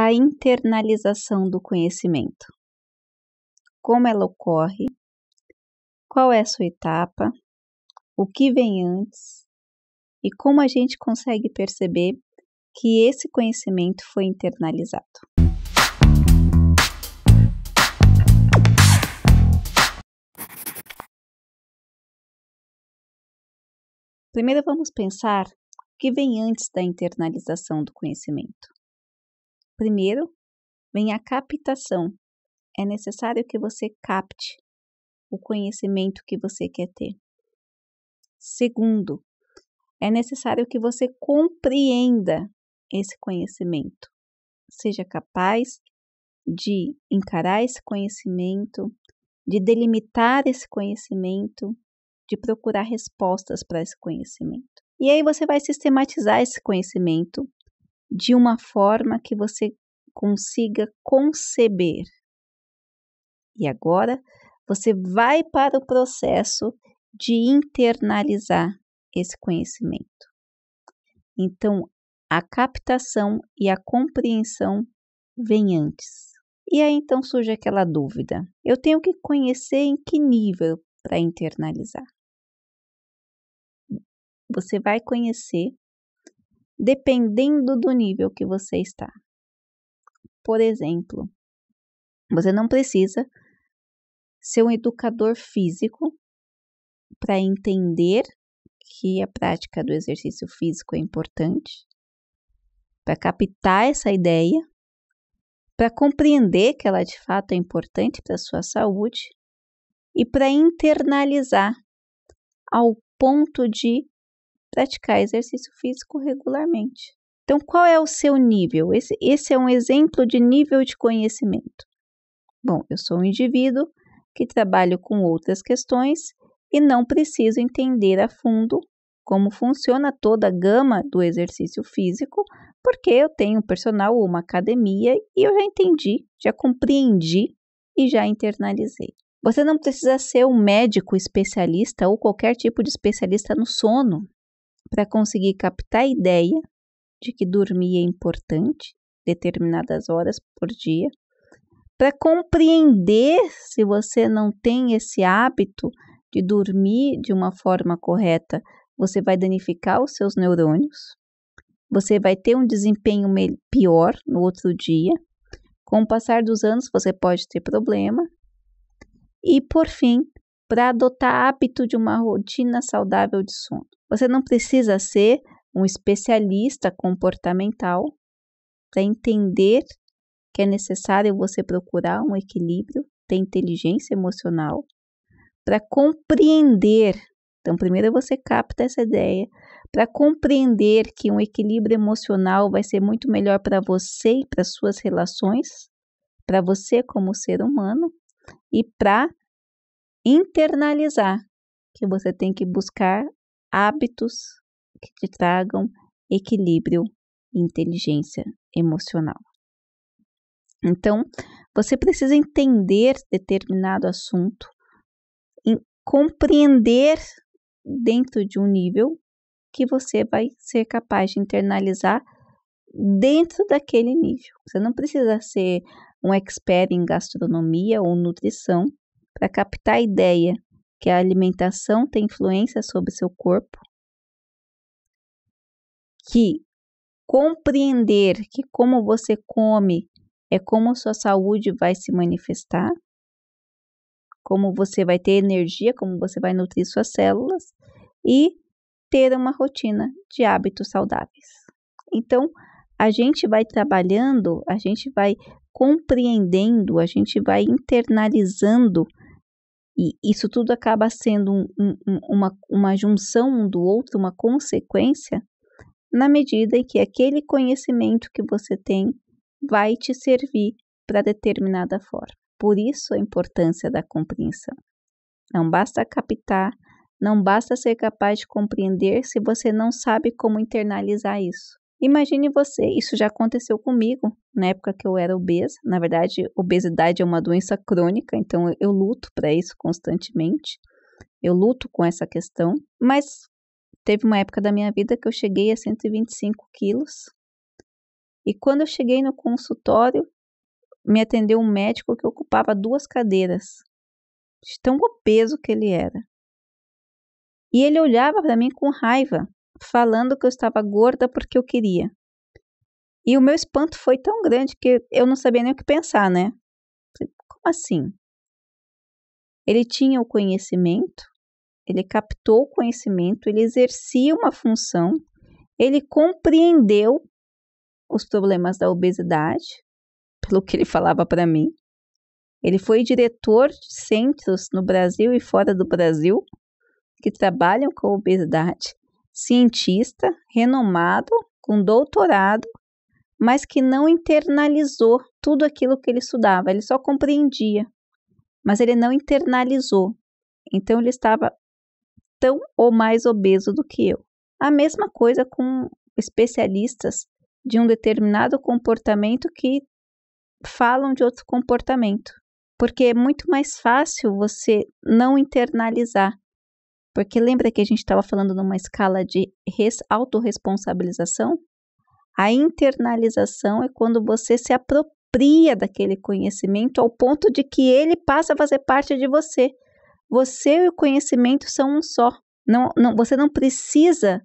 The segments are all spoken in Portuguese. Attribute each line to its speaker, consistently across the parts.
Speaker 1: a internalização do conhecimento? Como ela ocorre? Qual é a sua etapa? O que vem antes? E como a gente consegue perceber que esse conhecimento foi internalizado? Primeiro vamos pensar o que vem antes da internalização do conhecimento. Primeiro, vem a captação. É necessário que você capte o conhecimento que você quer ter. Segundo, é necessário que você compreenda esse conhecimento. Seja capaz de encarar esse conhecimento, de delimitar esse conhecimento, de procurar respostas para esse conhecimento. E aí você vai sistematizar esse conhecimento de uma forma que você consiga conceber. E agora você vai para o processo de internalizar esse conhecimento. Então, a captação e a compreensão vem antes. E aí então surge aquela dúvida. Eu tenho que conhecer em que nível para internalizar? Você vai conhecer dependendo do nível que você está. Por exemplo, você não precisa ser um educador físico para entender que a prática do exercício físico é importante, para captar essa ideia, para compreender que ela de fato é importante para a sua saúde e para internalizar ao ponto de praticar exercício físico regularmente. Então, qual é o seu nível? Esse é um exemplo de nível de conhecimento. Bom, eu sou um indivíduo que trabalho com outras questões e não preciso entender a fundo como funciona toda a gama do exercício físico, porque eu tenho um personal ou uma academia e eu já entendi, já compreendi e já internalizei. Você não precisa ser um médico especialista ou qualquer tipo de especialista no sono para conseguir captar a ideia de que dormir é importante, determinadas horas por dia, para compreender se você não tem esse hábito de dormir de uma forma correta, você vai danificar os seus neurônios, você vai ter um desempenho pior no outro dia, com o passar dos anos você pode ter problema, e por fim, para adotar hábito de uma rotina saudável de sono. Você não precisa ser um especialista comportamental para entender que é necessário você procurar um equilíbrio, ter inteligência emocional, para compreender. Então, primeiro você capta essa ideia, para compreender que um equilíbrio emocional vai ser muito melhor para você e para suas relações, para você como ser humano, e para internalizar que você tem que buscar hábitos que te tragam equilíbrio e inteligência emocional. Então, você precisa entender determinado assunto, compreender dentro de um nível que você vai ser capaz de internalizar dentro daquele nível. Você não precisa ser um expert em gastronomia ou nutrição para captar a ideia que a alimentação tem influência sobre seu corpo, que compreender que como você come é como sua saúde vai se manifestar, como você vai ter energia, como você vai nutrir suas células e ter uma rotina de hábitos saudáveis. Então, a gente vai trabalhando, a gente vai compreendendo, a gente vai internalizando e isso tudo acaba sendo uma junção um do outro, uma consequência, na medida em que aquele conhecimento que você tem vai te servir para determinada forma. Por isso a importância da compreensão. Não basta captar, não basta ser capaz de compreender se você não sabe como internalizar isso. Imagine você, isso já aconteceu comigo na época que eu era obesa. Na verdade, obesidade é uma doença crônica, então eu luto para isso constantemente. Eu luto com essa questão, mas teve uma época da minha vida que eu cheguei a 125 quilos E quando eu cheguei no consultório, me atendeu um médico que ocupava 2 cadeiras, de tão obeso que ele era. E ele olhava para mim com raiva, falando que eu estava gorda porque eu queria. E o meu espanto foi tão grande que eu não sabia nem o que pensar, né? Como assim? Ele tinha o conhecimento, ele captou o conhecimento, ele exercia uma função, ele compreendeu os problemas da obesidade, pelo que ele falava para mim. Ele foi diretor de centros no Brasil e fora do Brasil que trabalham com a obesidade, cientista, renomado, com doutorado, mas que não internalizou tudo aquilo que ele estudava. Ele só compreendia, mas ele não internalizou. Então ele estava tão ou mais obeso do que eu. A mesma coisa com especialistas de um determinado comportamento que falam de outro comportamento, porque é muito mais fácil você não internalizar, porque lembra que a gente estava falando numa escala de autorresponsabilização? A internalização é quando você se apropria daquele conhecimento ao ponto de que ele passa a fazer parte de você. Você e o conhecimento são um só. Você não precisa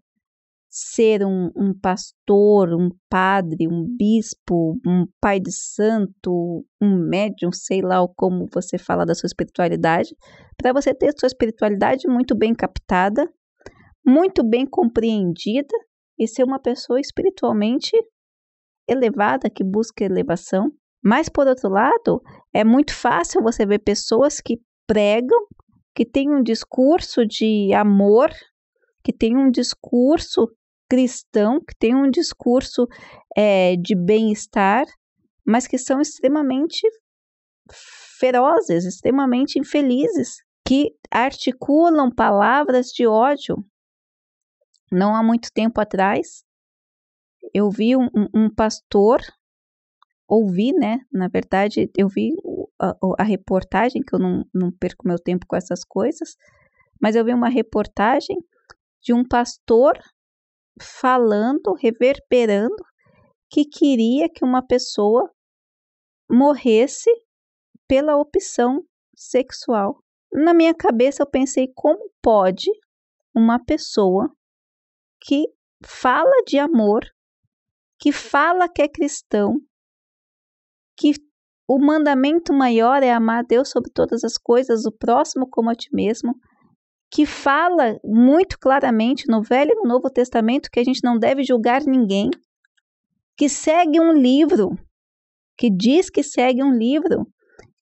Speaker 1: ser um pastor, um padre, um bispo, um pai de santo, um médium, sei lá como você fala da sua espiritualidade, para você ter sua espiritualidade muito bem captada, muito bem compreendida e ser uma pessoa espiritualmente elevada, que busca elevação. Mas, por outro lado, é muito fácil você ver pessoas que pregam, que têm um discurso de amor, que têm um discurso cristão, que têm um discurso de bem-estar, mas que são extremamente ferozes, extremamente infelizes, que articulam palavras de ódio. Não há muito tempo atrás, eu vi um pastor, ouvi, né? Na verdade, eu vi a reportagem, que eu não perco meu tempo com essas coisas, mas eu vi uma reportagem de um pastor falando, reverberando, que queria que uma pessoa morresse pela opção sexual. Na minha cabeça eu pensei, como pode uma pessoa que fala de amor, que fala que é cristão, que o mandamento maior é amar a Deus sobre todas as coisas, o próximo como a ti mesmo, que fala muito claramente no Velho e no Novo Testamento que a gente não deve julgar ninguém, que segue um livro, que diz que segue um livro,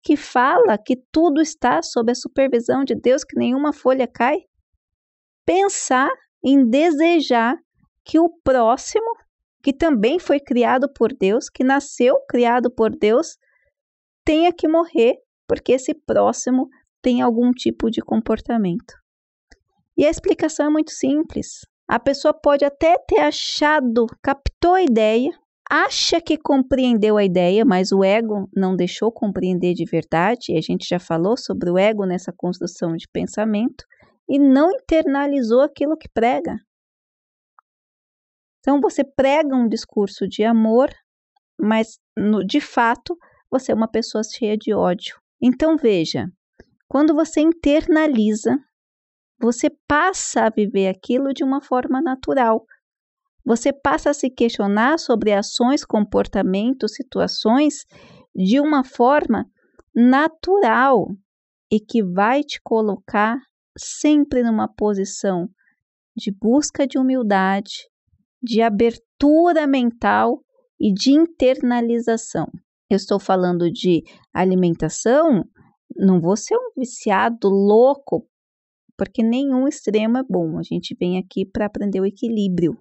Speaker 1: que fala que tudo está sob a supervisão de Deus, que nenhuma folha cai. Pensar em desejar que o próximo, que também foi criado por Deus, que nasceu criado por Deus, tenha que morrer, porque esse próximo tem algum tipo de comportamento. E a explicação é muito simples. A pessoa pode até ter achado, captou a ideia, acha que compreendeu a ideia, mas o ego não deixou compreender de verdade, e a gente já falou sobre o ego nessa construção de pensamento, e não internalizou aquilo que prega. Então você prega um discurso de amor, mas de fato você é uma pessoa cheia de ódio. Então veja, quando você internaliza, você passa a viver aquilo de uma forma natural. Você passa a se questionar sobre ações, comportamentos, situações de uma forma natural e que vai te colocar sempre numa posição de busca de humildade, de abertura mental e de internalização. Eu estou falando de alimentação, não vou ser um viciado louco, porque nenhum extremo é bom. A gente vem aqui para aprender o equilíbrio.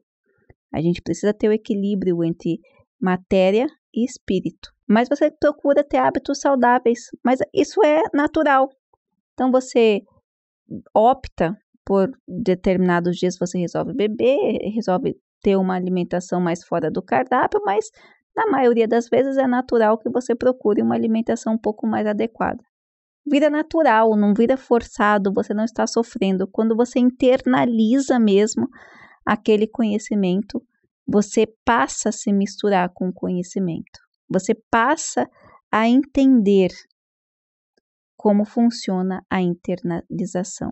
Speaker 1: A gente precisa ter o equilíbrio entre matéria e espírito. Mas você procura ter hábitos saudáveis, mas isso é natural. Então você opta por determinados dias, você resolve beber, resolve ter uma alimentação mais fora do cardápio, mas na maioria das vezes é natural que você procure uma alimentação um pouco mais adequada. Vira natural, não vira forçado, você não está sofrendo. Quando você internaliza mesmo aquele conhecimento, você passa a se misturar com o conhecimento. Você passa a entender como funciona a internalização.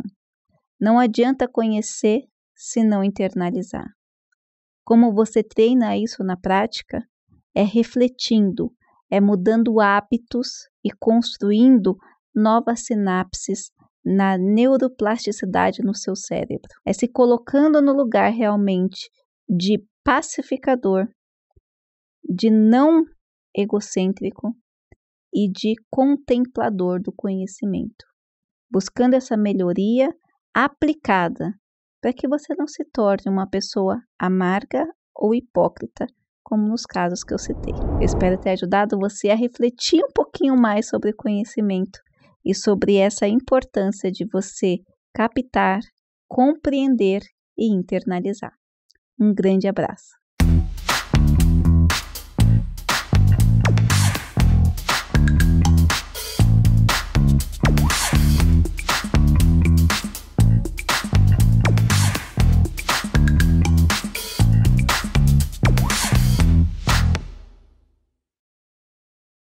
Speaker 1: Não adianta conhecer se não internalizar. Como você treina isso na prática? É refletindo, é mudando hábitos e construindo novas sinapses na neuroplasticidade no seu cérebro. É se colocando no lugar realmente de pacificador, de não egocêntrico e de contemplador do conhecimento, buscando essa melhoria aplicada para que você não se torne uma pessoa amarga ou hipócrita, como nos casos que eu citei. Eu espero ter ajudado você a refletir um pouquinho mais sobre conhecimento e sobre essa importância de você captar, compreender e internalizar. Um grande abraço.